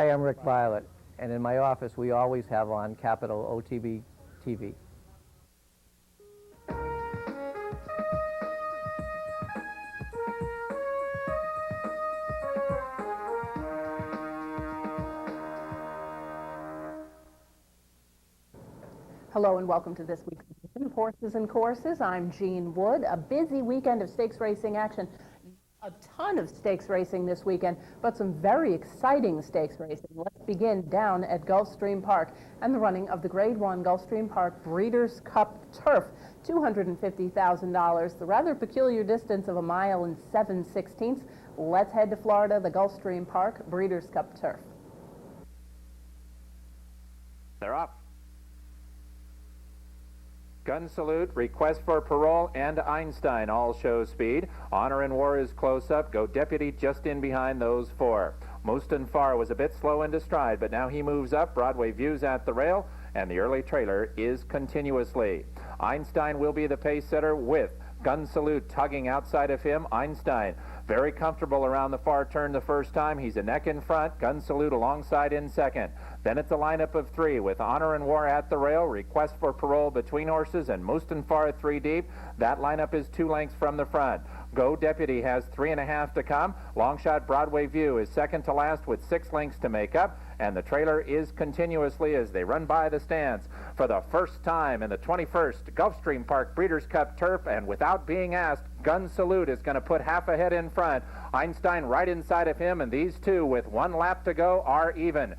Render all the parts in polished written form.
Hi, I'm Rick Violet, and in my office we always have on Capital OTB TV. Hello and welcome to this week's edition of Horses and Courses. I'm Jean Wood. A busy weekend of stakes racing action. A ton of stakes racing this weekend, but some very exciting stakes racing. Let's begin down at Gulfstream Park and the running of the Grade 1 Gulfstream Park Breeders' Cup Turf. $250,000, the rather peculiar distance of 1 mile and 7/16. Let's head to Florida, the Gulfstream Park Breeders' Cup Turf. They're off. Gun Salute, Request for Parole, and Einstein all show speed. Honor and War is close up. Go Deputy just in behind those four. Mustafar was a bit slow into stride, but now he moves up. Broadway View's at the rail, and the early trailer is continuously. Einstein will be the pace setter with Gun Salute tugging outside of him. Einstein very comfortable around the far turn the first time. He's a neck in front. Gun Salute alongside in second. Then it's a lineup of three with Honor and War at the rail, Request for Parole between horses, and Mustafar 3 deep. That lineup is 2 lengths from the front. Go Deputy has 3.5 to come. Longshot Broadway View is second to last with 6 lengths to make up, and the trailer is continuously as they run by the stands. For the first time in the 21st Gulfstream Park Breeders' Cup Turf, and without being asked, Gun Salute is going to put half a head in front. Einstein right inside of him, and these two with 1 lap to go are even.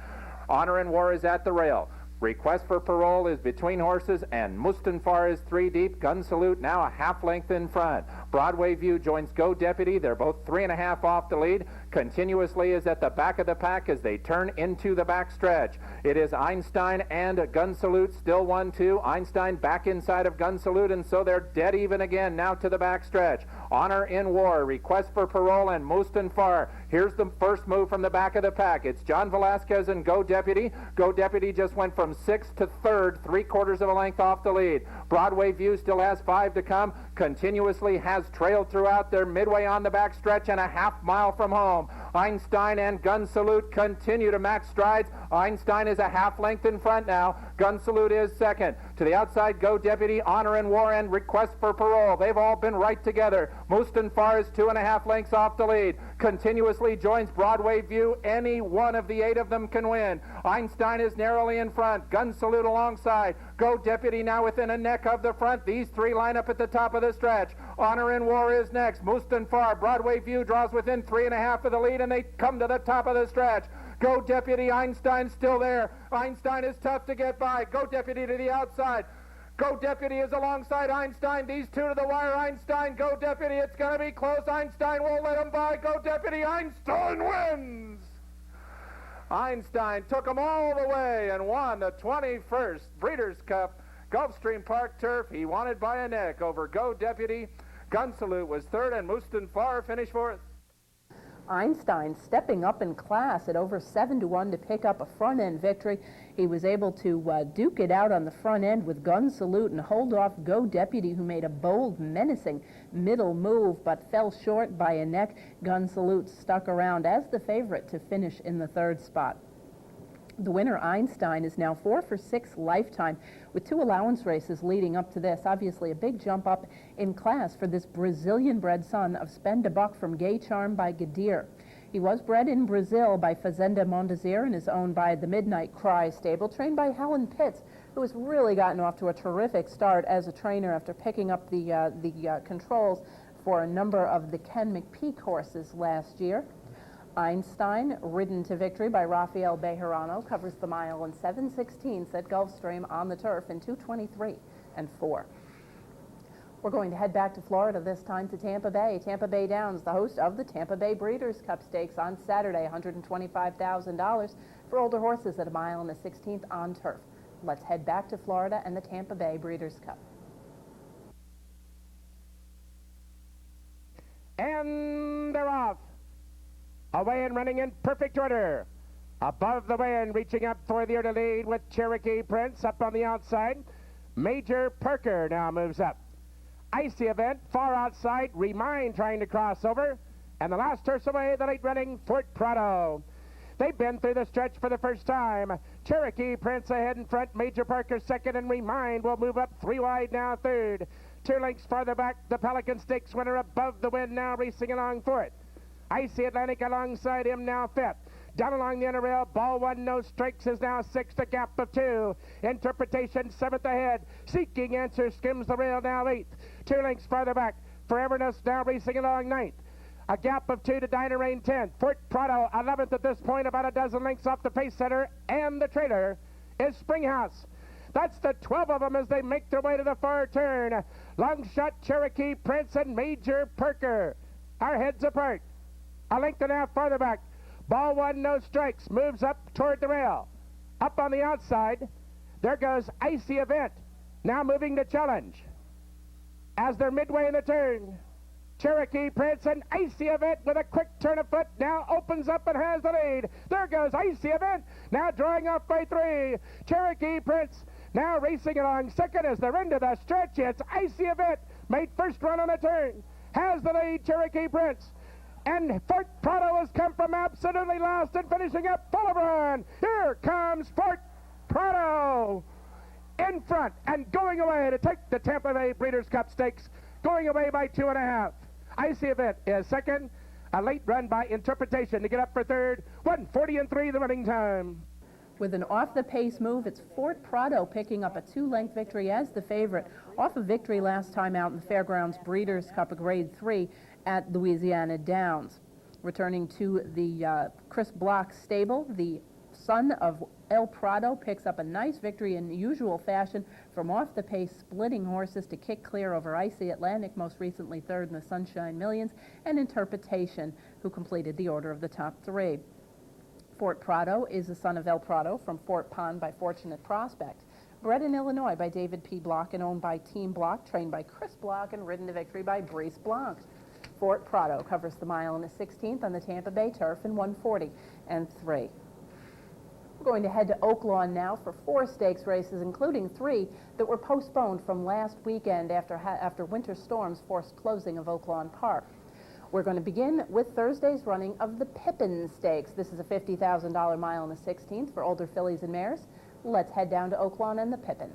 Honor and War is at the rail. Request for Parole is between horses, and Mustafar is 3 deep. Gun Salute now a half length in front. Broadway View joins Go Deputy. They're both 3.5 off the lead. Continuously is at the back of the pack as they turn into the back stretch. It is Einstein and Gun Salute still 1-2. Einstein back inside of Gun Salute, and so they're dead even again now to the back stretch. Honor in War, Request for Parole, and Mustafar. Here's the first move from the back of the pack. It's John Velasquez and Go Deputy. Go Deputy just went from 6th to 3rd, 3/4 of a length off the lead. Broadway View still has 5 to come. Continuously has trailed throughout. They're midway on the back stretch and a half mile from home. Einstein and Gun Salute continue to max strides. Einstein is a half length in front now. Gun Salute is second. To the outside, Go Deputy, Honor and War, and Request for Parole. They've all been right together. Mustafar is 2.5 lengths off the lead. Continuously joins Broadway View. Any one of the 8 of them can win. Einstein is narrowly in front. Gun Salute alongside. Go Deputy now within a neck of the front. These 3 line up at the top of the stretch. Honor and War is next. Mustafar, Broadway View draws within 3.5 of the lead, and they come to the top of the stretch. Go Deputy, Einstein still there. Einstein is tough to get by. Go Deputy to the outside. Go Deputy is alongside Einstein. These 2 to the wire. Einstein, Go Deputy. It's going to be close. Einstein won't let him by. Go Deputy. Einstein wins. Einstein took them all the way and won the 21st Breeders' Cup Gulfstream Park Turf. He won it by a neck over Go Deputy. Gun Salute was 3rd, and Mustafar finished 4th. Einstein stepping up in class at over 7-1 to pick up a front-end victory. He was able to duke it out on the front end with Gun Salute and hold off Go Deputy, who made a bold, menacing middle move but fell short by a neck. Gun Salute stuck around as the favorite to finish in the 3rd spot. The winner, Einstein, is now 4 for 6 lifetime with 2 allowance races leading up to this. Obviously a big jump up in class for this Brazilian-bred son of Spend a Buck from Gay Charm by Gadir. He was bred in Brazil by Fazenda Mondesir and is owned by the Midnight Cry stable, trained by Helen Pitts, who has really gotten off to a terrific start as a trainer after picking up the controls for a number of the Ken McPeak horses last year. Einstein, ridden to victory by Rafael Bejarano, covers the mile and 7/16 at Gulfstream on the turf in 2:23 and 4. We're going to head back to Florida, this time to Tampa Bay. Tampa Bay Downs, the host of the Tampa Bay Breeders' Cup Stakes on Saturday, $125,000 for older horses at 1 mile and 1/16 on turf. Let's head back to Florida and the Tampa Bay Breeders' Cup. And they're off. Away and running in perfect order. Above the way and reaching up for the early lead with Cherokee Prince up on the outside. Major Parker now moves up. Icy Event far outside. Remind trying to cross over. And the last horse away, the late running Fort Prado. They've been through the stretch for the first time. Cherokee Prince ahead in front. Major Parker second, and Remind will move up 3 wide now third. 2 lengths farther back, the Pelican Stakes winner above the wind now racing along fourth. Icy Atlantic alongside him now fifth. Down along the inner rail, Ball One No Strikes is now sixth, a gap of 2. Interpretation seventh ahead. Seeking Answer skims the rail now eighth. 2 lengths farther back, Foreverness now racing along ninth. A gap of 2 to Dinah Rain 10th. Fort Prado 11th at this point, about a dozen lengths off the pace setter, and the trailer is Springhouse. That's the 12 of them as they make their way to the far turn. Long Shot, Cherokee Prince, and Major Perker are heads apart. A length and a half farther back, Ball One No Strikes moves up toward the rail. Up on the outside, there goes Icy Event, now moving to challenge. As they're midway in the turn, Cherokee Prince and Icy Event with a quick turn of foot now opens up and has the lead. There goes Icy Event, now drawing off by 3. Cherokee Prince now racing along second as they're into the stretch. It's Icy Event, made first run on the turn, has the lead, Cherokee Prince. And Fort Prado has come from absolutely last and finishing up full of run. Here comes Fort Prado in front and going away to take the Tampa Bay Breeders' Cup Stakes, going away by 2.5. Icy Event is second. A late run by Interpretation to get up for third. 1:40.3 the running time. With an off-the-pace move, it's Fort Prado picking up a 2-length victory as the favorite, off a victory last time out in the Fairgrounds Breeders' Cup of Grade 3 at Louisiana Downs. Returning to the Chris Block stable, the son of El Prado picks up a nice victory in the usual fashion from off-the-pace splitting horses to kick clear over Icy Atlantic, most recently third in the Sunshine Millions, and Interpretation, who completed the order of the top 3. Fort Prado is the son of El Prado from Fort Pond by Fortunate Prospect. Bred in Illinois by David P. Block and owned by Team Block, trained by Chris Block and ridden to victory by Brice Blanc. Fort Prado covers the mile in the 16th on the Tampa Bay turf in 1:40.3. We're going to head to Oaklawn now for 4 stakes races, including 3 that were postponed from last weekend after winter storms forced closing of Oaklawn Park. We're going to begin with Thursday's running of the Pippin Stakes. This is a $50,000 mile in the 16th for older fillies and mares. Let's head down to Oaklawn and the Pippin.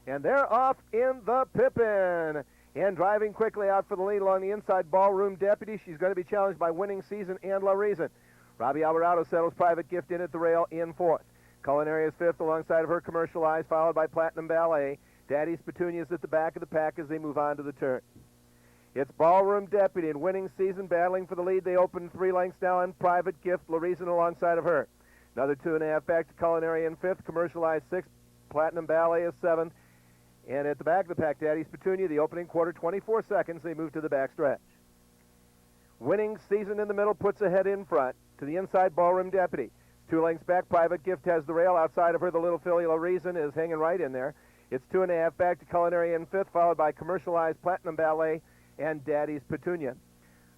And they're off in the Pippin. And driving quickly out for the lead along the inside, Ballroom Deputy. She's going to be challenged by Winning Season and La Reason. Robbie Alvarado settles Private Gift in at the rail in 4th. Culinary is 5th alongside of her Commercial Eyes, followed by Platinum Ballet. Daddy's Petunia's at the back of the pack as they move on to the turn. It's Ballroom Deputy and Winning Season battling for the lead. They open 3 lengths now on Private Gift, La Reason alongside of her. Another 2.5 back to Culinary in 5th. Commercial Eyes 6th. Platinum Ballet is 7th. And at the back of the pack, Daddy's Petunia, the opening quarter, 24 seconds. They move to the back stretch. Winning Season in the middle puts ahead in front. To the inside, Ballroom Deputy. 2 lengths back, Private Gift has the rail. Outside of her, the little filly La Reason is hanging right in there. It's 2.5 back to Culinary in 5th, followed by Commercial Eyes, Platinum Ballet, and Daddy's Petunia.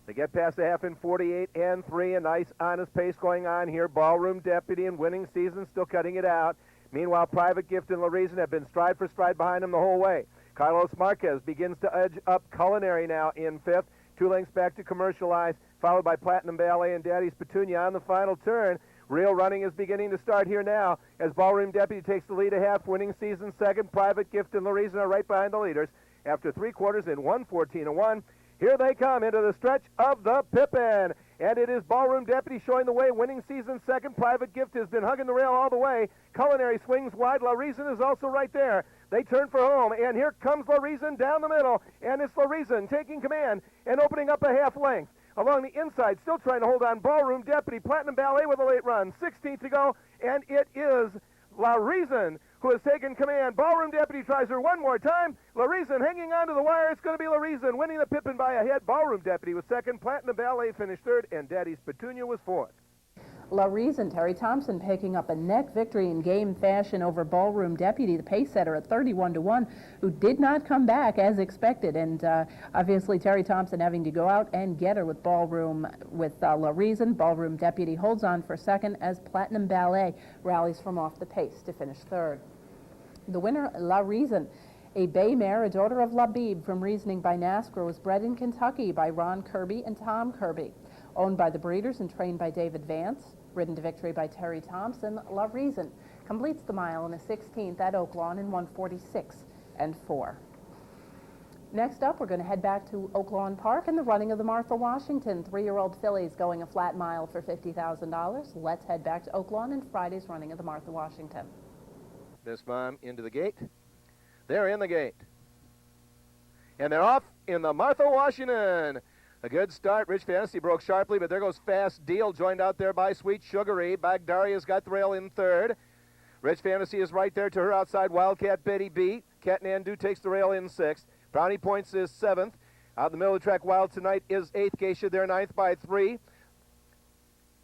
They get past the half in 48.3. A nice, honest pace going on here. Ballroom Deputy and Winning Season still cutting it out. Meanwhile, Private Gift and La Reason have been stride for stride behind them the whole way. Carlos Marquez begins to edge up Culinary now in 5th. 2 lengths back to Commercial Eyes, followed by Platinum Ballet and Daddy's Petunia on the final turn. Real running is beginning to start here now as Ballroom Deputy takes the lead a half. Winning Season second. Private Gift and La Reason are right behind the leaders after 3 quarters in 1:14.1. Here they come into the stretch of the Pippin. And it is Ballroom Deputy showing the way. Winning Season second. Private Gift has been hugging the rail all the way. Culinary swings wide. La Reason is also right there. They turn for home. And here comes La Reason down the middle. And it's La Reason taking command and opening up a half length. Along the inside, still trying to hold on. Ballroom Deputy. Platinum Ballet with a late run. 16th to go. And it is La Reason who has taken command. Ballroom Deputy tries her one more time. La Reason hanging on to the wire. It's going to be La Reason winning the Pippin by a head. Ballroom Deputy was second. Platinum Ballet finished third. And Daddy's Petunia was 4th. La Reason, Terry Thompson picking up a neck victory in game fashion over Ballroom Deputy, the pace setter at 31-1, who did not come back as expected. And obviously Terry Thompson having to go out and get her with La Reason. Ballroom Deputy holds on for second as Platinum Ballet rallies from off the pace to finish third. The winner, La Reason, a bay mare, a daughter of Labib from Reasoning by NASCAR, was bred in Kentucky by Ron Kirby and Tom Kirby. Owned by the breeders and trained by David Vance, ridden to victory by Terry Thompson, La Reason completes the mile in a 16th at Oaklawn in 1:46.4. Next up, we're going to head back to Oaklawn Park and the running of the Martha Washington. 3-year-old fillies going a flat mile for $50,000. Let's head back to Oaklawn and Friday's running of the Martha Washington. Best Mom into the gate. They're in the gate. And they're off in the Martha Washington. A good start. Rich Fantasy broke sharply, but there goes Fast Deal, joined out there by Sweet Sugary. Bagdaria's got the rail in third. Rich Fantasy is right there to her outside. Wildcat Betty B. Cat Nandu takes the rail in sixth. Brownie Points is seventh. Out in the middle of the track, Wild Tonight is eighth. Geisha, they're ninth by 3.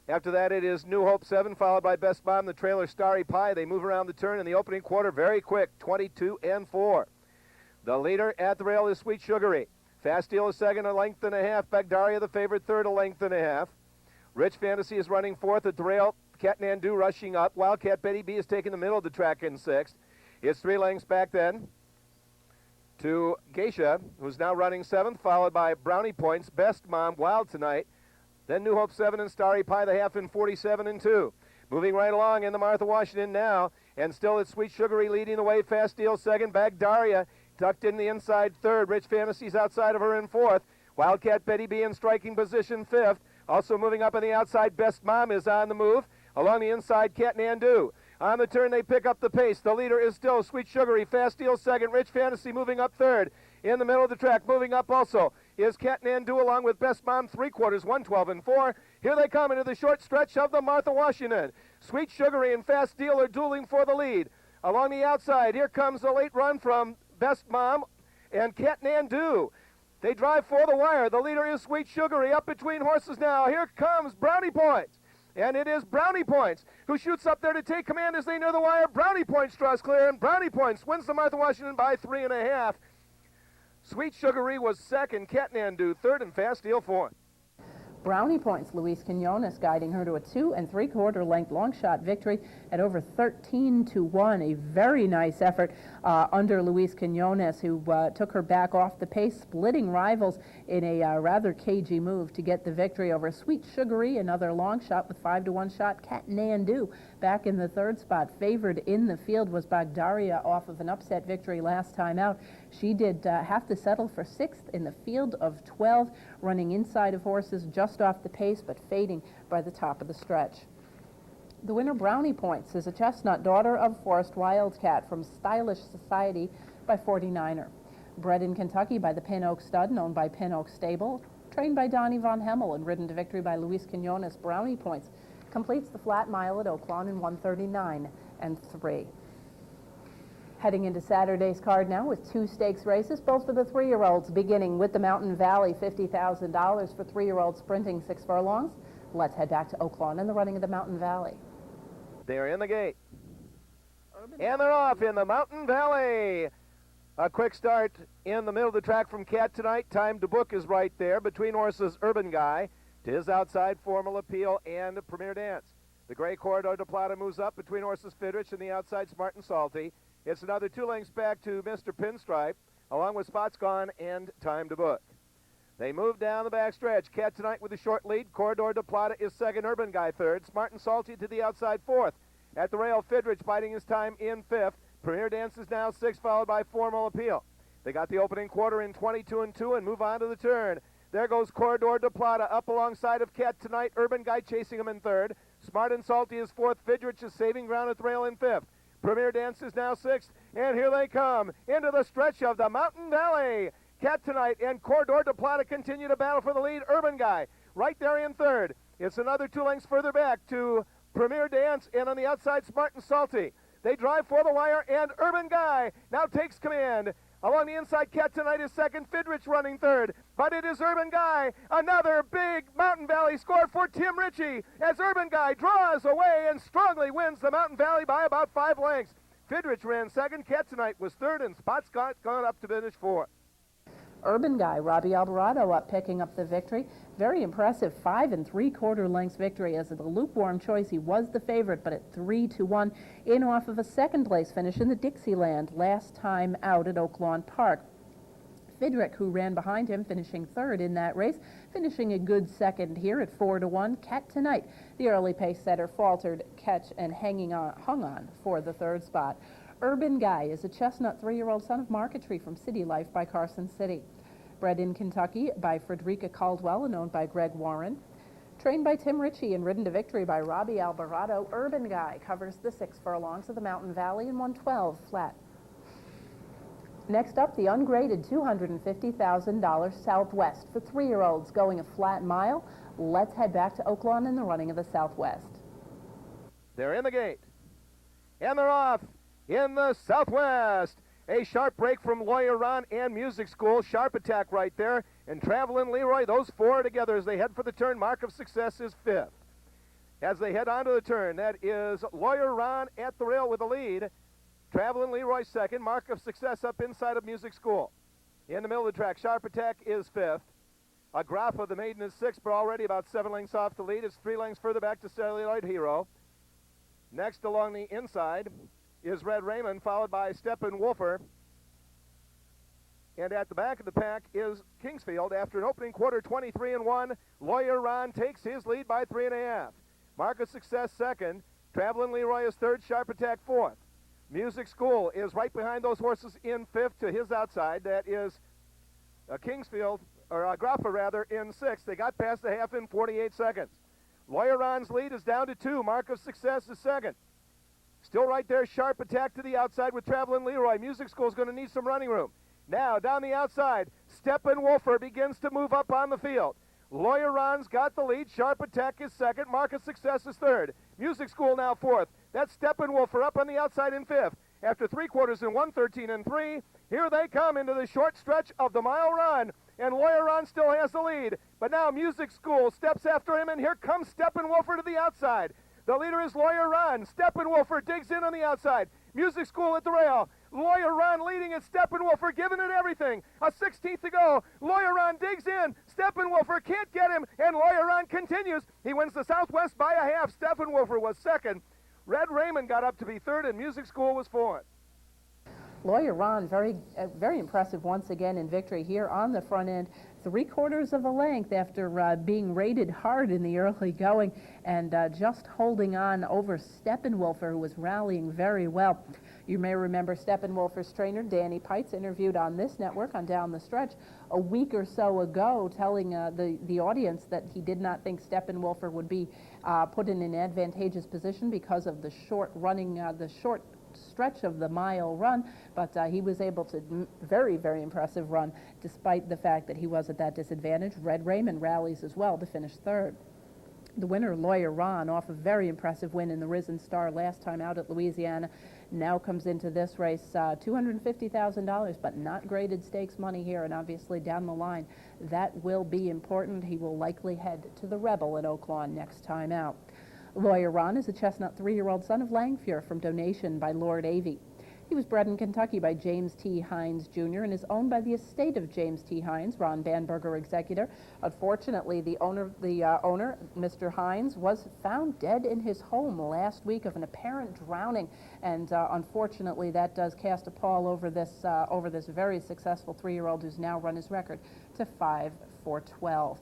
After that, it is New Hope 7, followed by Best Mom, the trailer Starry Pie. They move around the turn in the opening quarter very quick, 22-4. The leader at the rail is Sweet Sugary. Fast Deal is second, a length and a half. Bagdaria, the favorite, third, a length and a half. Rich Fantasy is running fourth at the rail. Cat Nandu rushing up. Wildcat Betty B is taking the middle of the track in sixth. It's 3 lengths back then to Geisha, who's now running seventh, followed by Brownie Points, Best Mom, Wild Tonight. Then New Hope 7 and Starry Pie, the half in 47-2. Moving right along in the Martha Washington now, and still it's Sweet Sugary leading the way. Fast Deal second. Bagdaria tucked in the inside third. Rich Fantasy's outside of her in fourth. Wildcat Betty B in striking position fifth. Also moving up on the outside, Best Mom is on the move. Along the inside, Cat Nandu. On the turn, they pick up the pace. The leader is still Sweet Sugary. Fast Deal second. Rich Fantasy moving up third. In the middle of the track, moving up also, is Cat Nandu along with Best Mom, 3/4, 1:12-4. Here they come into the short stretch of the Martha Washington. Sweet Sugary and Fast Deal are dueling for the lead. Along the outside, here comes a late run from Best Mom and Cat Nandu. They drive for the wire. The leader is Sweet Sugary. Up between horses now. Here comes Brownie Points. And it is Brownie Points who shoots up there to take command as they near the wire. Brownie Points draws clear, and Brownie Points wins the Martha Washington by 3.5. Sweet Sugary was second, Cat Nandu third, and Fast Deal fourth. Brownie Points, Luis Quinones guiding her to a 2 3/4 length long shot victory at over 13-1. A very nice effort under Luis Quinones, who took her back off the pace, splitting rivals in a rather cagey move to get the victory over Sweet Sugary. Another long shot with 5-1 shot. Cat Nandu back in the third spot. Favored in the field was Bagdaria off of an upset victory last time out. She did have to settle for 6th in the field of 12, running inside of horses just off the pace, but fading by the top of the stretch. The winner, Brownie Points, is a chestnut daughter of Forest Wildcat from Stylish Society by 49er. Bred in Kentucky by the Pin Oak Stud and owned by Pin Oak Stable, trained by Donnie Von Hemmel and ridden to victory by Luis Quinones, Brownie Points completes the flat mile at Oaklawn in 1:39.3. Heading into Saturday's card now with 2 stakes races, both for the 3-year-olds, beginning with the Mountain Valley, $50,000 for 3-year-olds sprinting 6 furlongs. Let's head back to Oaklawn and the running of the Mountain Valley. They're in the gate. And they're off in the Mountain Valley. A quick start in the middle of the track from Cat Tonight. Time to Book is right there. Between horses, Urban Guy to his outside, Formal Appeal and Premier Dance. The gray Corridor de Plata moves up between horses, Fidrich and the outside, Smart and Salty. It's another 2 lengths back to Mr. Pinstripe, along with Spots Gone and Time to Book. They move down the back stretch. Cat Tonight with a short lead. Corridor de Plata is second. Urban Guy third. Smart and Salty to the outside fourth. At the rail, Fidrich biding his time in fifth. Premier Dance is now sixth, followed by Formal Appeal. They got the opening quarter in 22-2 and move on to the turn. There goes Corridor de Plata up alongside of Cat Tonight. Urban Guy chasing him in third. Smart and Salty is fourth. Fidrich is saving ground at the rail in fifth. Premier Dance is now sixth, and here they come into the stretch of the Mountain Valley. Cat Tonight and Corridor de Plata continue to battle for the lead. Urban Guy right there in third. It's another 2 lengths further back to Premier Dance, and on the outside, Smart and Salty. They drive for the wire, and Urban Guy now takes command. Along the inside, Cat Tonight is second, Fidrich running third, but it is Urban Guy. Another big Mountain Valley score for Tim Ritchie as Urban Guy draws away and strongly wins the Mountain Valley by about 5 lengths. Fidrich ran second, Cat Tonight was third, and Spots Gone up to finish fourth. Urban Guy, Robbie Alvarado up picking up the victory. Very impressive 5 3/4 lengths victory. As the lukewarm choice, he was the favorite, but at 3-1 in off of a second place finish in the Dixieland last time out at Oaklawn Park. Fidrick, who ran behind him, finishing third in that race, finishing a good second here at 4-1. Cat Tonight, the early pace setter, faltered, catch, and hung on for the third spot. Urban Guy is a chestnut 3-year-old son of Marquetry from City Life by Carson City. Bred in Kentucky by Frederica Caldwell and owned by Greg Warren. Trained by Tim Ritchie and ridden to victory by Robbie Alvarado, Urban Guy covers the 6 furlongs of the Mountain Valley in 112 flat. Next up, the ungraded $250,000 Southwest for 3-year-olds going a flat mile. Let's head back to Oaklawn in the running of the Southwest. They're in the gate, and they're off in the Southwest. A sharp break from Lawyer Ron and Music School. Sharp attack right there. And Travelin' Leroy, those 4 together as they head for the turn. Mark of Success is 5th. As they head onto the turn, that is Lawyer Ron at the rail with the lead. Travelin' Leroy 2nd. Mark of Success up inside of Music School. In the middle of the track, Sharp Attack is 5th. Agrafa, the maiden, is 6th, but already about 7 lengths off the lead. It's 3 lengths further back to Celluloid Hero. Next along the inside is Red Raymond, followed by Steppenwolfer. And at the back of the pack is Kingsfield. After an opening quarter, 23-1, Lawyer Ron takes his lead by 3.5. Mark of Success 2nd. Travelin' Leroy is 3rd. Sharp Attack 4th. Music School is right behind those horses in 5th to his outside. That is Kingsfield, or Agrafa rather, in 6th. They got past the half in 48 seconds. Lawyer Ron's lead is down to 2. Mark of Success is 2nd. Still right there, Sharp Attack to the outside with Travelin' Leroy. Music School is going to need some running room. Now, down the outside, Steppenwolfer begins to move up on the field. Lawyer Ron's got the lead. Sharp Attack is 2nd. Mark of Success is 3rd. Music School now 4th. That's Steppenwolfer up on the outside in 5th. After 3 quarters in 1:13.3, here they come into the short stretch of the mile run. And Lawyer Ron still has the lead. But now Music School steps after him, and here comes Steppenwolfer to the outside. The leader is Lawyer Ron. Steppenwolfer digs in on the outside. Music School at the rail. Lawyer Ron leading at Steppenwolfer, giving it everything. A 16th to go. Lawyer Ron digs in. Steppenwolfer can't get him, and Lawyer Ron continues. He wins the Southwest by a half. Steppenwolfer was 2nd. Red Raymond got up to be 3rd, and Music School was 4th. Lawyer Ron, very impressive once again in victory here on the front end. 3/4 of a length after being rated hard in the early going and just holding on over Steppenwolfer, who was rallying very well. You may remember Steppenwolfer's trainer, Danny Pites, interviewed on this network on Down the Stretch a week or so ago, telling the audience that he did not think Steppenwolfer would be put in an advantageous position because of the short stretch of the mile run, but he was able to very impressive run despite the fact that he was at that disadvantage. Red Raymond rallies as well to finish 3rd. The winner, Lawyer Ron, off a very impressive win in the Risen Star last time out at Louisiana, now comes into this race $250,000, but not graded stakes money here, and obviously down the line that will be important. He will likely head to the Rebel at Oaklawn next time out. Lawyer Ron is a chestnut 3-year-old son of Langfure from donation by Lord Avey. He was bred in Kentucky by James T. Hines Jr. and is owned by the estate of James T. Hines, Ron Banberger executor. Unfortunately, the owner, Mr. Hines, was found dead in his home last week of an apparent drowning, and unfortunately that does cast a pall over this very successful 3-year-old who's now run his record to 5-4-12.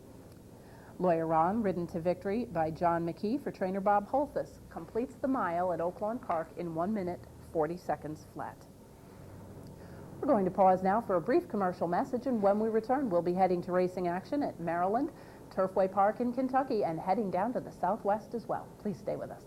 Lawyer Ron, ridden to victory by John McKee for trainer Bob Holthus, completes the mile at Oaklawn Park in 1 minute, 40 seconds flat. We're going to pause now for a brief commercial message, and when we return, we'll be heading to racing action at Maryland, Turfway Park in Kentucky, and heading down to the Southwest as well. Please stay with us.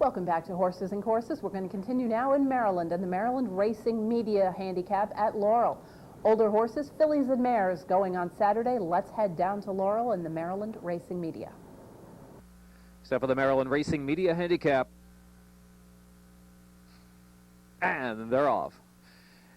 Welcome back to Horses and Courses. We're going to continue now in Maryland and the Maryland Racing Media Handicap at Laurel. Older horses, fillies and mares going on Saturday. Let's head down to Laurel in the Maryland Racing Media. Except for the Maryland Racing Media Handicap. And they're off.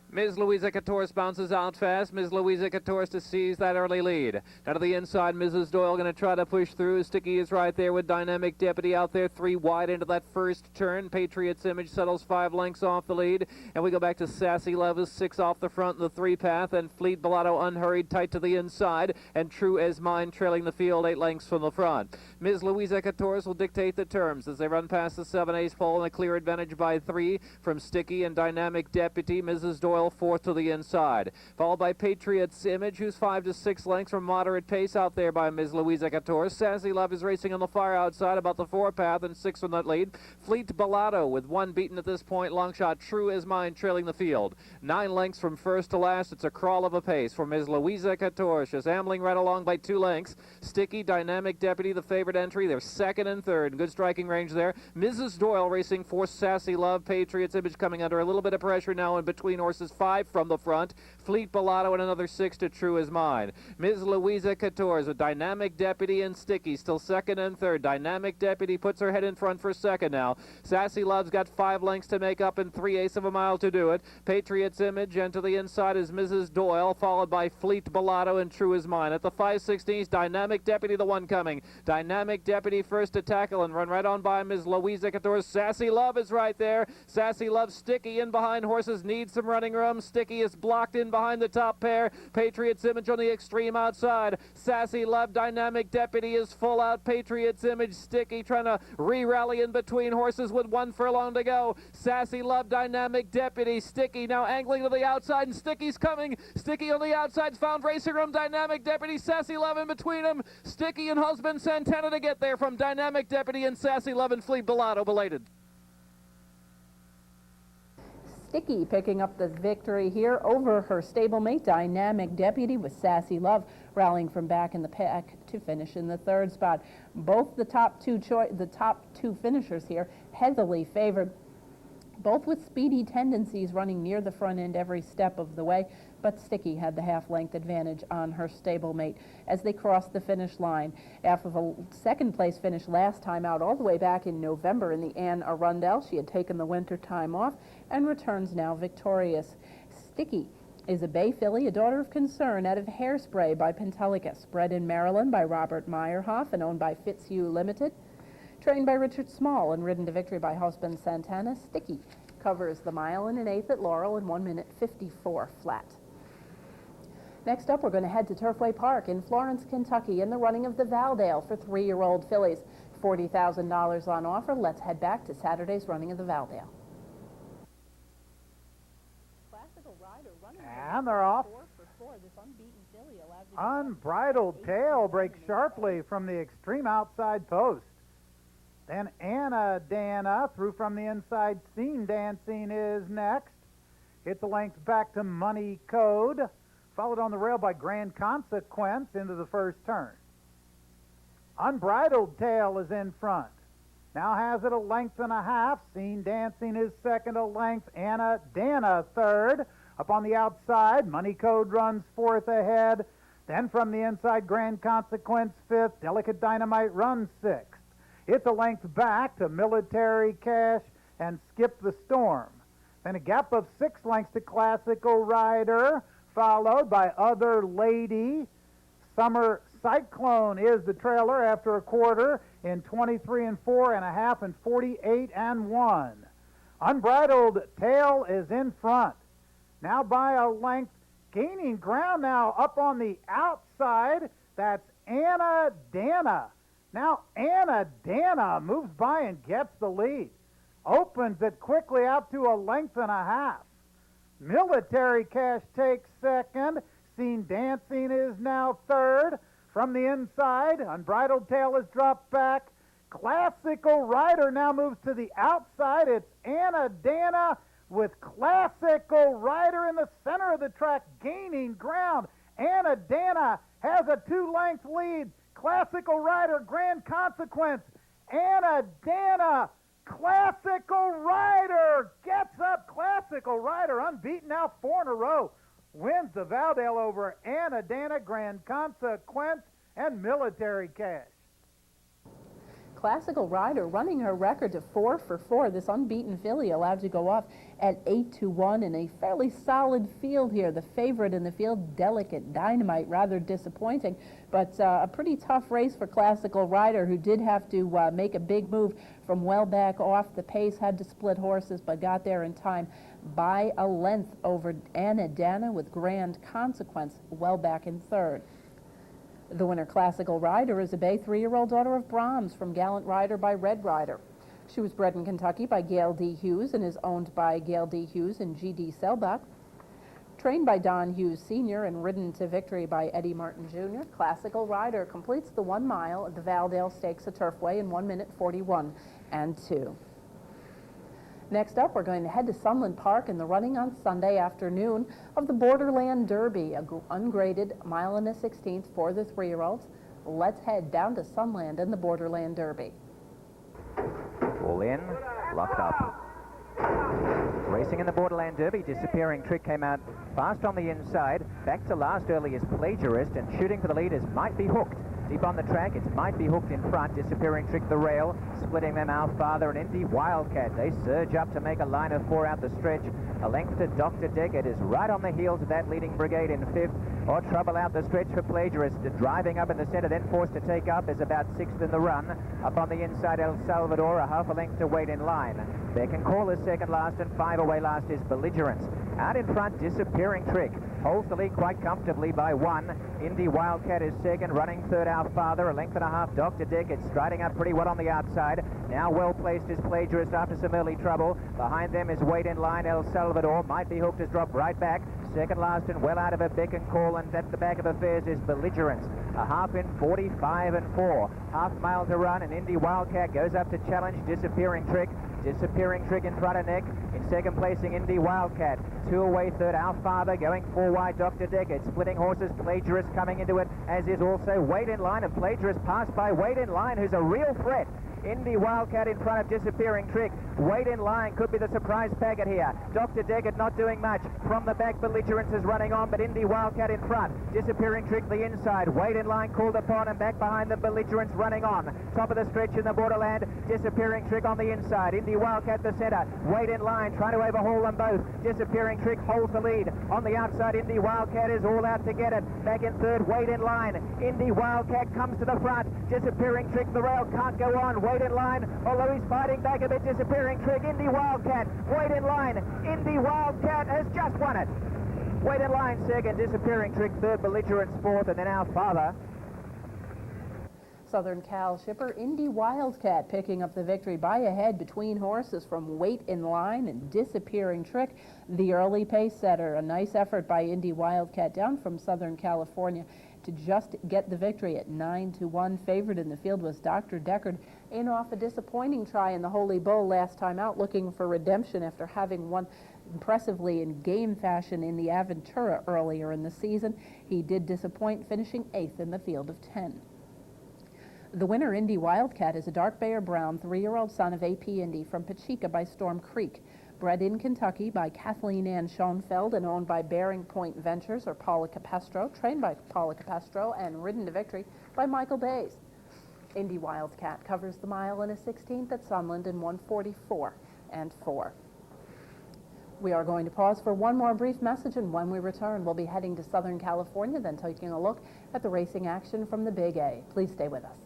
Ms. Louisa Catorce bounces out fast. Ms. Louisa Catorce to seize that early lead. Down to the inside, Mrs. Doyle going to try to push through. Sticky is right there with Dynamic Deputy out there, 3 wide into that first turn. Patriot's Image settles 5 lengths off the lead. And we go back to Sassy Love is 6 off the front in the 3-path. And Fleet Bellotto unhurried tight to the inside. And True as Mine trailing the field 8 lengths from the front. Ms. Louisa Catorce will dictate the terms as they run past the 7/8 pole, and a clear advantage by 3 from Sticky and Dynamic Deputy. Mrs. Doyle 4th to the inside, followed by Patriot's Image, who's 5 to 6 lengths from moderate pace out there by Ms. Louisa Catorce. Sassy Love is racing on the far outside, about the 4-path, and 6 from that lead. Fleet Bellotto with 1 beaten at this point. Long shot True as Mine trailing the field. 9 lengths from first to last. It's a crawl of a pace for Ms. Louisa Catorce, just ambling right along by 2 lengths. Sticky, Dynamic Deputy, the favorite entry. They're 2nd and 3rd. Good striking range there. Mrs. Doyle racing for Sassy Love. Patriot's Image coming under a little bit of pressure now in between horses. 5 from the front. Fleet Bellotto and another 6 to True as Mine. Ms. Louisa Catorce with Dynamic Deputy and Sticky still 2nd and 3rd. Dynamic Deputy puts her head in front for 2nd now. Sassy Love's got 5 lengths to make up and 3/8 of a mile to do it. Patriot's Image, and to the inside is Mrs. Doyle, followed by Fleet Bellotto and True as Mine. At the 5/16, Dynamic Deputy the one coming. Dynamic Deputy first to tackle and run right on by Ms. Louisa Catorce. Sassy Love is right there. Sassy Love, Sticky in behind horses, needs some running room. Sticky is blocked in behind the top pair. Patriot's Image on the extreme outside. Sassy Love, Dynamic Deputy is full out. Patriot's Image, Sticky trying to re-rally in between horses with 1 furlong to go. Sassy Love, Dynamic Deputy, Sticky now angling to the outside, and Sticky's coming. Sticky on the outside's found racing room. Dynamic Deputy, Sassy Love in between them. Sticky and husband Santana to get there from Dynamic Deputy and Sassy Love and Fleet Bellotto belated. Sticky picking up the victory here over her stablemate Dynamic Deputy, with Sassy Love rallying from back in the pack to finish in the 3rd spot. Both the top two finishers here heavily favored, both with speedy tendencies running near the front end every step of the way, but Sticky had the half-length advantage on her stablemate as they crossed the finish line after a 2nd place finish last time out all the way back in November in the Anne Arundel. She had taken the winter time off and returns now victorious. Sticky is a bay filly, a daughter of concern, out of Hairspray by Pentelicus, bred in Maryland by Robert Meyerhoff and owned by Fitzhugh Limited. Trained by Richard Small and ridden to victory by husband Santana, Sticky covers the mile in an 1/8 at Laurel in 1:54 flat. Next up, we're going to head to Turfway Park in Florence, Kentucky, in the running of the Valdale for 3-year-old fillies. $40,000 on offer. Let's head back to Saturday's running of the Valdale. Classical rider running And they're off. 4 for 4. This unbeaten filly allowed to Unbridled Tail breaks sharply from the extreme outside post. Then Anna Dana through from the inside. Scene Dancing is next. Hits a length back to Money Code. Followed on the rail by Grand Consequence into the first turn. Unbridled Tail is in front. Now has it a length and a half. Scene Dancing is 2nd, a length. Anna Dana 3rd. Up on the outside, Money Code runs 4th ahead. Then from the inside, Grand Consequence 5th. Delicate Dynamite runs 6th. It's a length back to Military Cash and Skip the Storm. Then a gap of 6 lengths to Classical Rider, followed by Other Lady. Summer Cyclone is the trailer after a quarter in 23 and 4 and a half and 48 and 1. Unbridled Tail is in front. Now by a length, gaining ground now up on the outside. That's Anna Dana. Now Anna Dana moves by and gets the lead. Opens it quickly out to a length and a half. Military Cash takes 2nd. Scene Dancing is now 3rd. From the inside, Unbridled Tail is dropped back. Classical Rider now moves to the outside. It's Anna Dana with Classical Rider in the center of the track, gaining ground. Anna Dana has a 2-length lead. Classical Rider, Grand Consequence. Anna Dana Classical Rider gets up. Classical Rider, unbeaten now 4 in a row, wins the Valdale over Anna Dana, Grand Consequence, and Military Cash. Classical Rider running her record to 4 for 4. This unbeaten filly allowed to go off at 8-1 in a fairly solid field here. The favorite in the field, Delicate Dynamite, rather disappointing, but a pretty tough race for Classical Rider, who did have to make a big move from well back off the pace, had to split horses, but got there in time by a length over Anna Dana with Grand Consequence well back in third. The winner, Classical Rider, is a Bay 3-year-old daughter of Brahms from Gallant Rider by Red Rider. She was bred in Kentucky by Gail D. Hughes and is owned by Gail D. Hughes and G.D. Selbach. Trained by Don Hughes Sr. and ridden to victory by Eddie Martin Jr., Classical Rider completes the 1 mile of the Valdale Stakes at Turfway in 1 minute 41 and 2. Next up, we're going to head to Sunland Park in the running on Sunday afternoon of the Borderland Derby, a ungraded 1 1/16 mile for the 3-year-olds. Let's head down to Sunland in the Borderland Derby. All in, locked up. Racing in the Borderland Derby, Disappearing Trick came out fast on the inside. Back to last early is Plagiarist, and shooting for the leaders Might Be Hooked. Deep on the track, it's Might Be Hooked in front. Disappearing Trick the rail, splitting them Our Father and Indy Wildcat. They surge up to make a line of 4 out the stretch. A length to Dr. Deckard is right on the heels of that leading brigade in 5th. Or trouble out the stretch for Plagiarist. Driving up in the center, then forced to take up, is about 6th in the run. Up on the inside, El Salvador, a half a length to wait in line. Beck & Call is second last, and 5 away last is Belligerence. Out in front, Disappearing Trick holds the lead quite comfortably by 1. Indy Wildcat is second, running third Our Father, a length and a half Dr. Deckard, striding up pretty well on the outside. Now well placed is Plagiarist after some early trouble. Behind them is Wait in Line, El Salvador. Might Be Hooked has dropped right back. Second last and well out of a Beck & Call, and at the back of affairs is Belligerence. A half in 45 and 4. Half mile to run, and Indy Wildcat goes up to challenge Disappearing Trick. Disappearing Trick in front of Nick. In second placing, Indy Wildcat. 2 away third, Our Father. Going 4 wide, Dr. Deckard. Splitting horses, Plagiarist coming into it, as is also Wait in Line, and Plagiarist passed by Wait in Line, who's a real threat. Indy Wildcat in front of Disappearing Trick. Wait in Line could be the surprise packet here. Dr. Deckard not doing much. From the back, Belligerence is running on, but Indy Wildcat in front. Disappearing Trick the inside. Wait in Line called upon, and back behind them, Belligerence running on. Top of the stretch in the Borderland. Disappearing Trick on the inside. Indy Wildcat the center. Wait in Line trying to overhaul them both. Disappearing Trick holds the lead. On the outside, Indy Wildcat is all out to get it. Back in third, Wait in Line. Indy Wildcat comes to the front. Disappearing Trick the rail can't go on. Wait in Line, although he's fighting back a bit. Disappearing Trick, Indy Wildcat, Wait in Line. Indy Wildcat has just won it. Wait in Line second, Disappearing Trick third, Belligerence fourth, and then Our Father. Southern Cal shipper Indy Wildcat picking up the victory by a head between horses from Wait in Line and Disappearing Trick, the early pace setter. A nice effort by Indy Wildcat down from Southern California to just get the victory at 9-1. Favored in the field was Dr. Deckard, in off a disappointing try in the Holy Bull last time out, looking for redemption after having won impressively in game fashion in the Aventura earlier in the season. He did disappoint, finishing 8th in the field of 10. The winner, Indy Wildcat, is a dark Bear Brown 3-year-old son of A.P. Indy from Pachica by Storm Creek. Bred in Kentucky by Kathleen Ann Schoenfeld and owned by Bearing Point Ventures, or Paula Capestro, trained by Paula Capestro and ridden to victory by Michael Bays. Indy Wildcat covers the 1 1/16 mile at Sunland in 1:44 and 4. We are going to pause for one more brief message, and when we return, we'll be heading to Southern California, then taking a look at the racing action from the Big A. Please stay with us.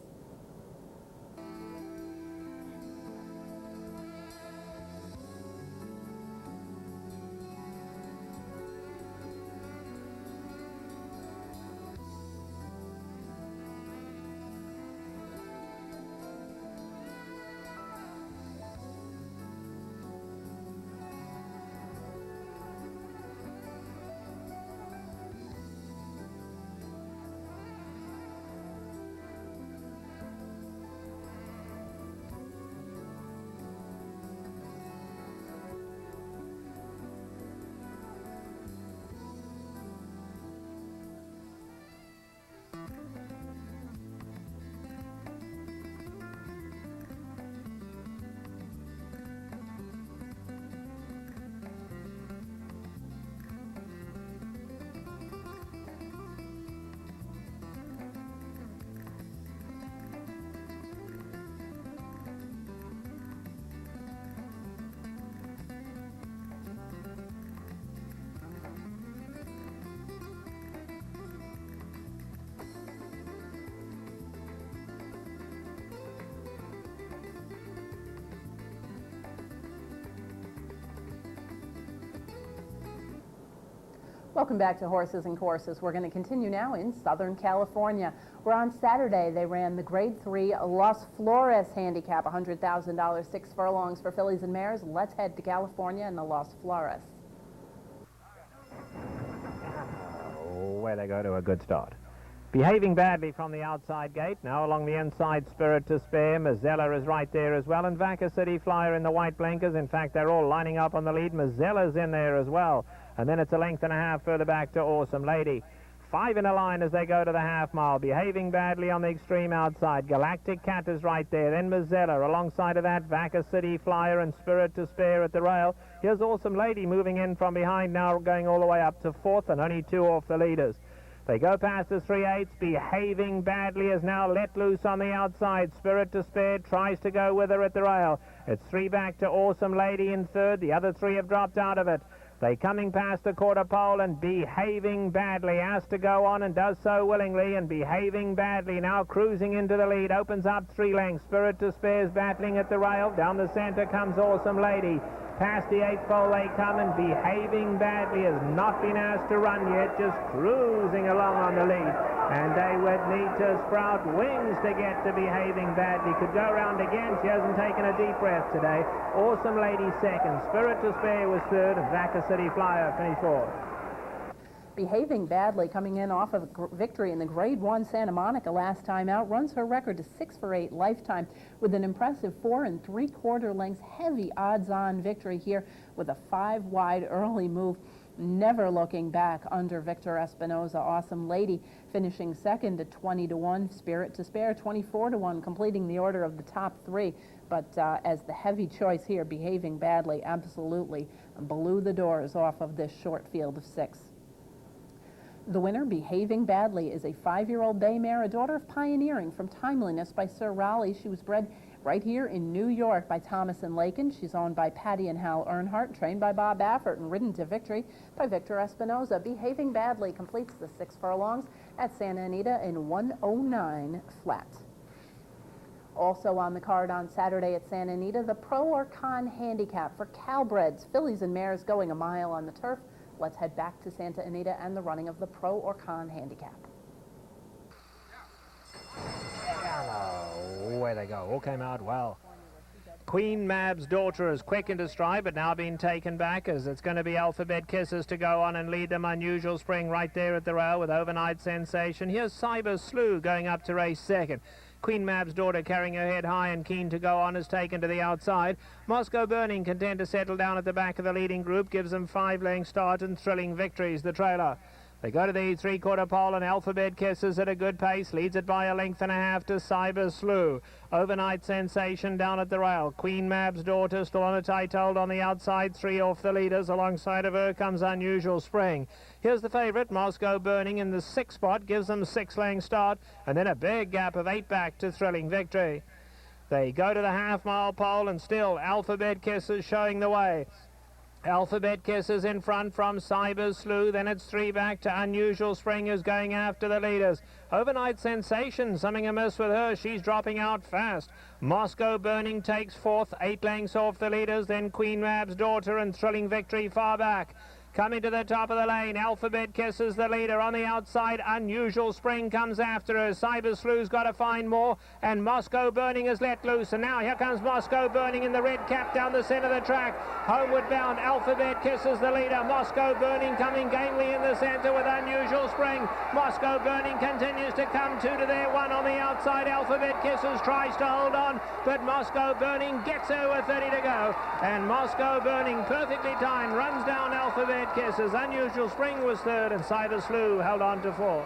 Welcome back to Horses and Courses. We're going to continue now in Southern California, where on Saturday they ran the Grade 3 Los Flores Handicap, $100,000, 6 furlongs for fillies and mares. Let's head to California and the Los Flores. Where they go to a good start. Behaving badly from the outside gate. Now along the inside, Spirit to Spare. Mazzella is right there as well. And Vaca City Flyer in the white blinkers. In fact, they're all lining up on the lead. Mazzella's in there as well. And then it's a length and a half further back to Awesome Lady. 5 in a line as they go to the half mile. Behaving badly on the extreme outside. Galactic Cat is right there. Then Mazzella. Alongside of that, Vaca City Flyer and Spirit to Spare at the rail. Here's Awesome Lady moving in from behind now, going all the way up to 4th and only 2 off the leaders. They go past the 3/8. Behaving badly is now let loose on the outside. Spirit to Spare tries to go with her at the rail. It's 3 back to Awesome Lady in 3rd. The other 3 have dropped out of it. They coming past the quarter pole, and Behaving Badly has to go on and does so willingly, and Behaving Badly now cruising into the lead, opens up 3 lengths. Spirit to Spare's battling at the rail. Down the center comes Awesome Lady. Past the 8th pole they come, and Behaving Badly has not been asked to run yet, just cruising along on the lead. And they would need to sprout wings to get to Behaving Badly. Could go round again. She hasn't taken a deep breath today. Awesome Lady 2nd. Spirit to Spare was 3rd, and Vaca City Flyer finished 4th. Behaving Badly, coming in off of a victory in the Grade 1 Santa Monica last time out, runs her record to 6 for 8 lifetime with an impressive 4 3/4 lengths heavy odds-on victory here with a 5 wide early move. Never looking back under Victor Espinoza. Awesome Lady finishing 2nd at 20-1. Spirit to Spare 24-1, completing the order of the top 3. But as the heavy choice here, Behaving Badly absolutely blew the doors off of this short field of 6. The winner, Behaving Badly, is a 5-year-old bay mare, a daughter of pioneering from Timeliness by Sir Raleigh. She was bred right here in New York by Thomas and Lakin. She's owned by Patty and Hal Earnhardt, trained by Bob Baffert, and ridden to victory by Victor Espinoza. Behaving Badly completes the 6 furlongs at Santa Anita in 1:09 flat. Also on the card on Saturday at Santa Anita, the Pro or Con Handicap for Calbreds, fillies and mares going a mile on the turf. Let's head back to Santa Anita and the running of the Pro or Con Handicap. Where they go. All came out well. Queen Mab's Daughter is quick into stride, but now being taken back as it's going to be Alphabet Kisses to go on and lead them. Unusual Spring right there at the rail with Overnight Sensation. Here's Cyber Slew going up to race 2nd. Queen Mab's Daughter carrying her head high and keen to go on is taken to the outside. Moscow Burning content to settle down at the back of the leading group, gives them 5-length start and Thrilling Victories the trailer. They go to the 3/4 pole, and Alphabet Kisses at a good pace, leads it by a length and a half to Cyber Slew. Overnight Sensation down at the rail. Queen Mab's Daughter still on a tight hold on the outside, 3 off the leaders. Alongside of her comes Unusual Spring. Here's the favourite, Moscow Burning, in the 6th spot, gives them 6-length start, and then a big gap of 8 back to Thrilling Victory. They go to the half-mile pole, and still Alphabet Kisses showing the way. Alphabet Kisses in front from Cyber Slew, then it's 3 back to Unusual Spring, who's going after the leaders. Overnight Sensation, something amiss with her, she's dropping out fast. Moscow Burning takes 4th, 8 lengths off the leaders, then Queen Mab's Daughter and Thrilling Victory far back. Coming to the top of the lane, Alphabet Kisses the leader. On the outside, Unusual Spring comes after her. Cyber Slew's got to find more, and Moscow Burning is let loose. And now here comes Moscow Burning in the red cap down the centre of the track. Homeward bound, Alphabet Kisses the leader. Moscow Burning coming gamely in the centre with Unusual Spring. Moscow Burning continues to come 2 to their 1 on the outside. Alphabet Kisses tries to hold on, but Moscow Burning gets her with 30 to go. And Moscow Burning, perfectly timed, runs down Alphabet Kisses. Unusual Spring was 3rd, and Cyber Slew held on to 4th.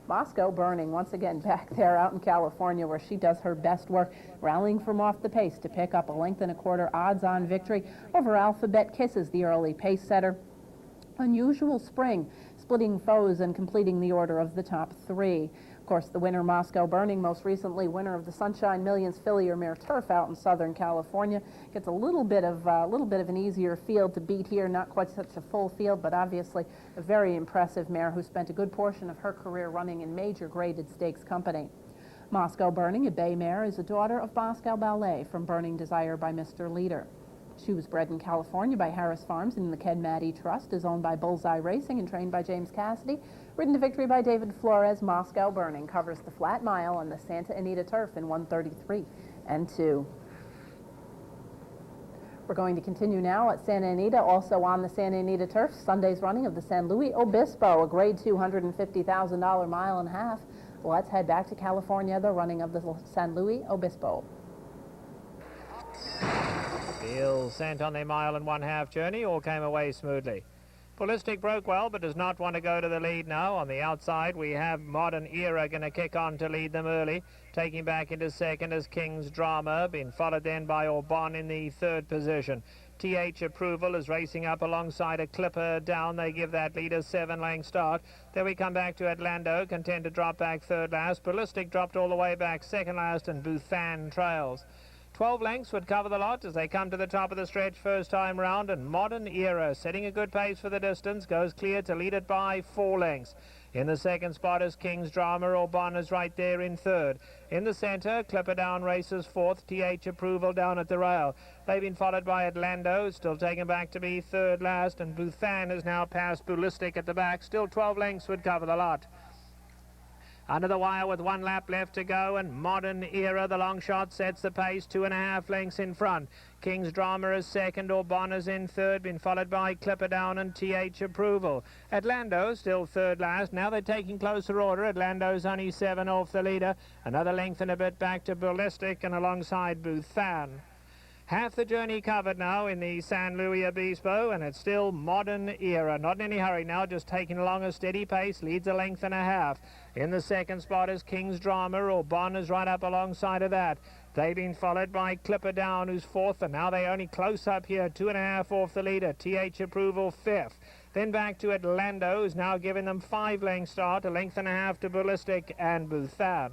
Moscow Burning once again back there out in California, where she does her best work, rallying from off the pace to pick up a 1 1/4 odds-on victory over Alphabet Kisses, the early pace setter. Unusual Spring splitting foes and completing the order of the top 3. Of course, the winner, Moscow Burning, most recently winner of the Sunshine Millions filly or mare turf out in Southern California, gets a little bit of an easier field to beat here. Not quite such a full field, but obviously a very impressive mare who spent a good portion of her career running in major graded stakes company. Moscow Burning, a bay mare, is a daughter of Moscow Ballet from Burning Desire by Mr. Leader. She was bred in California by Harris Farms and the Ken Maddie Trust, is owned by Bullseye Racing and trained by James Cassidy. Ridden to victory by David Flores, Moscow Burning covers the flat mile on the Santa Anita turf in 1:33 and 2. We're going to continue now at Santa Anita, also on the Santa Anita turf, Sunday's running of the San Luis Obispo, a grade $250,000 mile and a half. Let's head back to California, the running of the San Luis Obispo. Fields sent on their mile and one-half journey, all came away smoothly. Ballistic broke well, but does not want to go to the lead now. On the outside, we have Modern Era going to kick on to lead them early. Taking back into second is King's Drama, being followed then by Aubon in the third position. TH Approval is racing up alongside a Clipper Down. They give that lead a 7-length start. Then we come back to Atlando, content to drop back third last. Ballistic dropped all the way back second last, and Buthan trails. 12 lengths would cover the lot as they come to the top of the stretch first time round, and Modern Era, setting a good pace for the distance, goes clear to lead it by 4 lengths. In the second spot is King's Drama. Aubon is right there in third. In the centre, Clipper Down races fourth. TH Approval down at the rail. They've been followed by Atlando, still taken back to be third last, and Buthan has now passed Ballistic at the back. Still 12 lengths would cover the lot. Under the wire with 1 lap left to go, and Modern Era, the long shot, sets the pace 2.5 lengths in front. King's Drama is second, Aubon is in third, been followed by Clipper Down and TH Approval. Atlando still third last. Now they're taking closer order. Atlando's only 7 off the leader. Another length and a bit back to Ballistic and alongside Buthan. Half the journey covered now in the San Luis Obispo, and it's still Modern Era. Not in any hurry now, just taking along a steady pace, leads a length and a half. In the second spot is King's Drama. Aubon is right up alongside of that. They've been followed by Clipper Down, who's fourth, and now they only close up here, 2.5 off the leader. TH Approval fifth. Then back to Atlando, who's now giving them 5-length start, a length and a half to Ballistic and Buthan.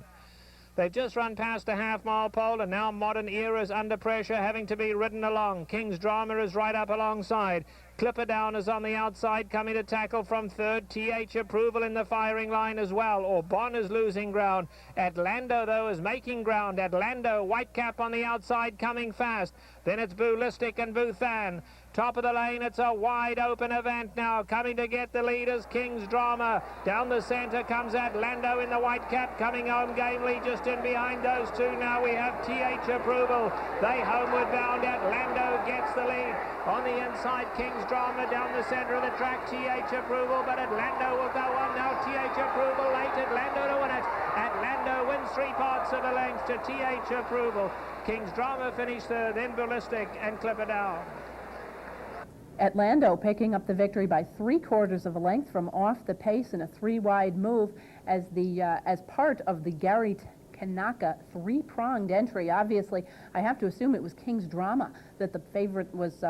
They've just run past the half-mile pole, and now Modern Era is under pressure, having to be ridden along. King's Drama is right up alongside. Clipper Down is on the outside, coming to tackle from third. TH Approval in the firing line as well. Aubon is losing ground. Atlando, though, is making ground. Atlando, white cap on the outside, coming fast. Then it's Ballistic and Buthan. Top of the lane, it's a wide open event now. Coming to get the leaders, King's Drama. Down the centre comes Atlando in the white cap, coming home gamely just in behind those two. Now we have TH Approval. They homeward bound. Atlando gets the lead. On the inside, King's Drama down the centre of the track. TH Approval, but Atlando will go on now. TH Approval late. Atlando to win it. Atlando wins 3 parts of a length to TH Approval. King's Drama finished third, then Ballistic and Clipper Down. Atlando picking up the victory by 3/4 of a length from off the pace in a 3-wide move as part of the Gary Tanaka 3-pronged entry. Obviously, I have to assume it was King's Drama that the favorite was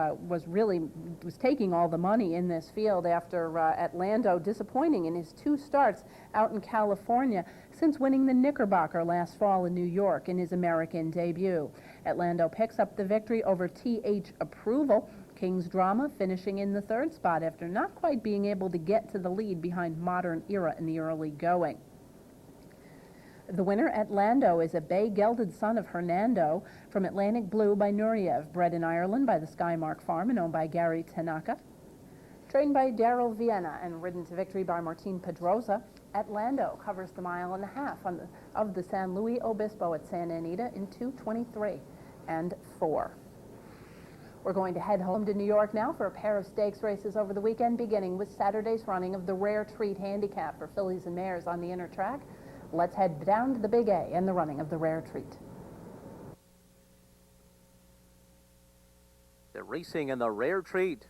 taking all the money in this field after Atlando disappointing in his 2 starts out in California since winning the Knickerbocker last fall in New York in his American debut. Atlando picks up the victory over TH Approval. King's Drama finishing in the 3rd spot after not quite being able to get to the lead behind Modern Era in the early going. The winner, Atlando, is a bay-gelded son of Hernando from Atlantic Blue by Nureyev, bred in Ireland by the Skymark Farm and owned by Gary Tanaka. Trained by Daryl Vienna and ridden to victory by Martin Pedrosa, Atlando covers the 1.5 miles of the San Luis Obispo at Santa Anita in 2:23 and 4. We're going to head home to New York now for a pair of stakes races over the weekend, beginning with Saturday's running of the Rare Treat Handicap for fillies and mares on the inner track. Let's head down to the Big A and the running of the Rare Treat. They're racing in the Rare Treat.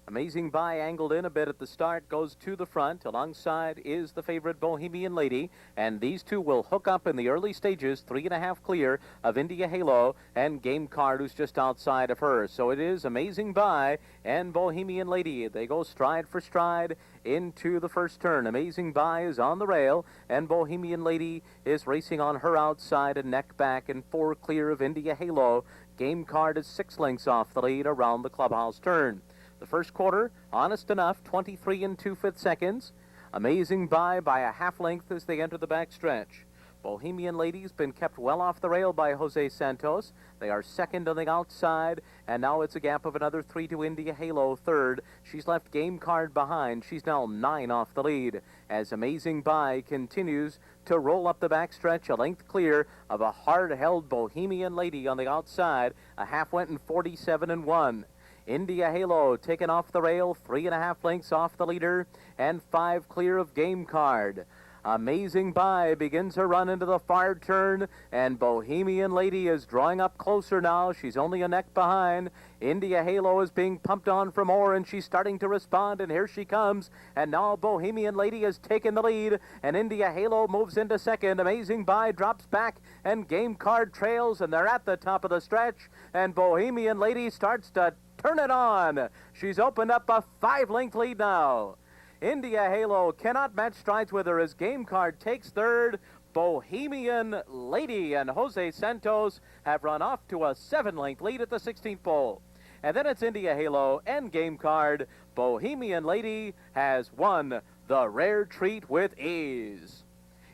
Amazing Buy angled in a bit at the start, goes to the front. Alongside is the favorite Bohemian Lady, and these two will hook up in the early stages, 3.5 clear of India Halo and Game Card, who's just outside of her. So it is Amazing Buy and Bohemian Lady. They go stride for stride into the first turn. Amazing Buy is on the rail, and Bohemian Lady is racing on her outside and neck back and 4 clear of India Halo. Game Card is 6 lengths off the lead around the clubhouse turn. The first quarter, honest enough, 23 2/5 seconds. Amazing Buy a half length as they enter the back stretch. Bohemian Lady's been kept well off the rail by Jose Santos. They are second on the outside, and now it's a gap of another 3 to India Halo third. She's left Game Card behind. She's now 9 off the lead as Amazing Buy continues to roll up the backstretch, a length clear of a hard-held Bohemian Lady on the outside. A half went in 47-1. India Halo taken off the rail, 3.5 lengths off the leader, and 5 clear of Game Card. Amazing Buy begins her run into the far turn, and Bohemian Lady is drawing up closer now. She's only a neck behind. India Halo is being pumped on for more, and she's starting to respond, and here she comes. And now Bohemian Lady has taken the lead, and India Halo moves into second. Amazing Buy drops back, and Game Card trails, and they're at the top of the stretch, and Bohemian Lady starts to turn it on. She's opened up a 5-length lead now. India Halo cannot match strides with her as Game Card takes third. Bohemian Lady and Jose Santos have run off to a 7-length lead at the 16th pole. And then it's India Halo and Game Card. Bohemian Lady has won the Rare Treat with ease.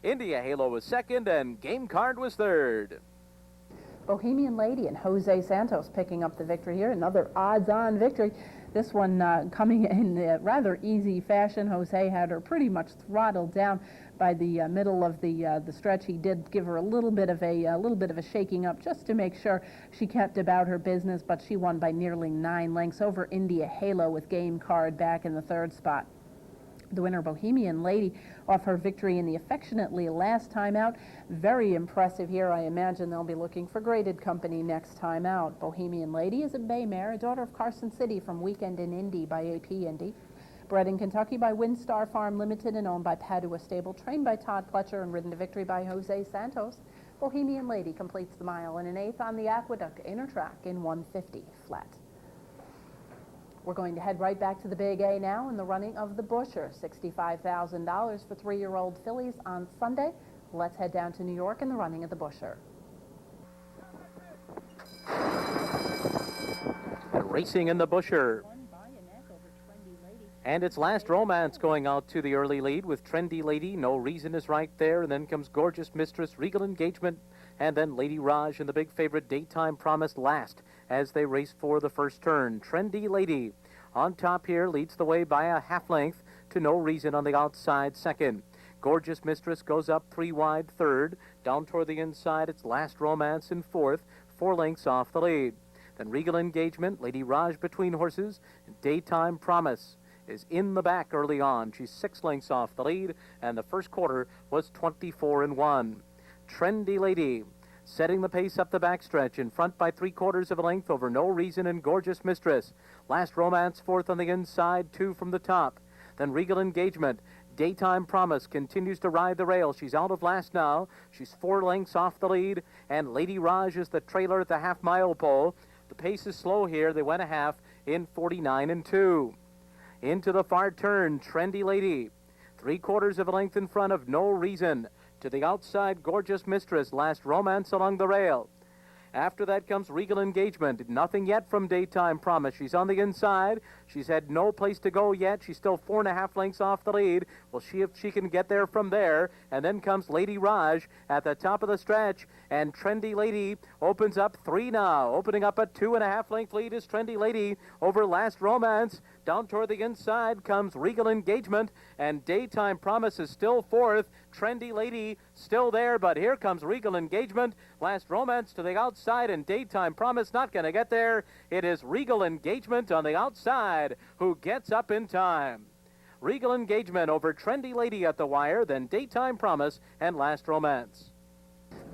India Halo was second and Game Card was third. Bohemian Lady and Jose Santos picking up the victory here. Another odds-on victory. This one coming in rather easy fashion. Jose had her pretty much throttled down by the middle of the stretch. He did give her a little bit of a shaking up just to make sure she kept about her business, but she won by nearly 9 lengths over India Halo with Game Card back in the third spot. The winner, Bohemian Lady, off her victory in the affectionately last time out. Very impressive here. I imagine they'll be looking for graded company next time out. Bohemian Lady is a bay mare, a daughter of Carson City from Weekend in Indy by AP Indy. Bred in Kentucky by Windstar Farm Limited and owned by Padua Stable, trained by Todd Pletcher and ridden to victory by Jose Santos. Bohemian Lady completes the mile in an 1/8 on the Aqueduct inner track in 1:50 flat. We're going to head right back to the Big A now in the running of the Busher. $65,000 for 3-year-old fillies on Sunday. Let's head down to New York in the running of the Busher. Racing in the Busher. And it's Last Romance going out to the early lead with Trendy Lady. No Reason is right there. And then comes Gorgeous Mistress, Regal Engagement, and then Lady Raj and the big favorite Daytime Promise last as they race for the first turn. Trendy Lady on top here leads the way by a half length to No Reason on the outside second. Gorgeous Mistress goes up 3 wide third. Down toward the inside, it's Last Romance in fourth, 4 lengths off the lead. Then Regal Engagement, Lady Raj between horses, and Daytime Promise is in the back early on. She's 6 lengths off the lead, and the first quarter was 24-1. Trendy Lady setting the pace up the backstretch, in front by 3/4 of a length over No Reason and Gorgeous Mistress. Last Romance fourth on the inside, 2 from the top. Then Regal Engagement. Daytime Promise continues to ride the rail. She's out of last now. She's 4 lengths off the lead, and Lady Raj is the trailer at the half-mile pole. The pace is slow here. They went a half in 49-2. Into the far turn, Trendy Lady. 3/4 of a length in front of No Reason. To the outside, Gorgeous Mistress. Last Romance along the rail. After that comes Regal Engagement. Nothing yet from Daytime Promise. She's on the inside. She's had no place to go yet. She's still 4.5 lengths off the lead. We'll see if she can get there from there. And then comes Lady Raj at the top of the stretch. And Trendy Lady opens up 3 now. Opening up a 2.5 length lead is Trendy Lady over Last Romance. Down toward the inside comes Regal Engagement. And Daytime Promise is still fourth. Trendy Lady still there, but here comes Regal Engagement. Last Romance to the outside, and Daytime Promise not going to get there. It is Regal Engagement on the outside who gets up in time. Regal Engagement over Trendy Lady at the wire, then Daytime Promise and Last Romance.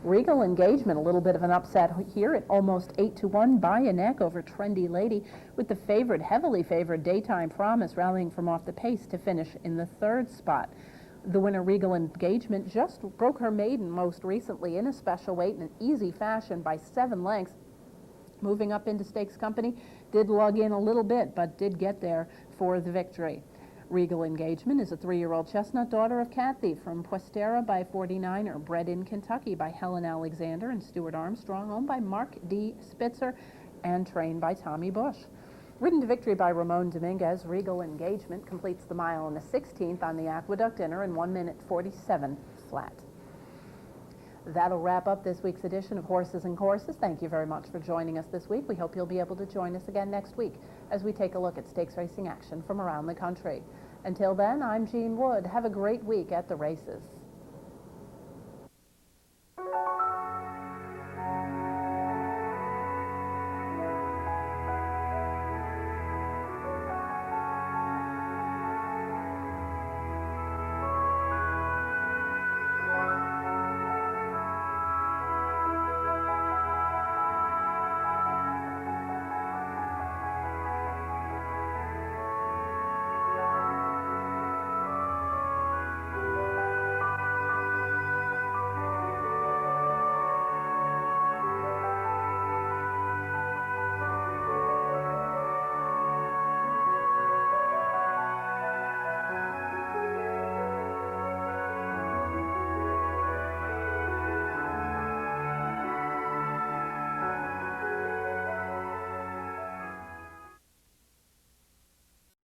Regal Engagement, a little bit of an upset here at almost 8-1 by a neck over Trendy Lady, with the favorite, heavily favored Daytime Promise rallying from off the pace to finish in the third spot. The winner, Regal Engagement, just broke her maiden most recently in a special weight in an easy fashion by 7 lengths. Moving up into stakes company, did lug in a little bit, but did get there for the victory. Regal Engagement is a 3-year-old chestnut daughter of Kathy from Puestera by 49er, bred in Kentucky by Helen Alexander and Stuart Armstrong, owned by Mark D. Spitzer and trained by Tommy Bush. Ridden to victory by Ramon Dominguez, Regal Engagement completes the mile in the 16th on the Aqueduct inner in 1 minute 47 flat. That'll wrap up this week's edition of Horses and Courses. Thank you very much for joining us this week. We hope you'll be able to join us again next week as we take a look at stakes racing action from around the country. Until then, I'm Jean Wood. Have a great week at the races.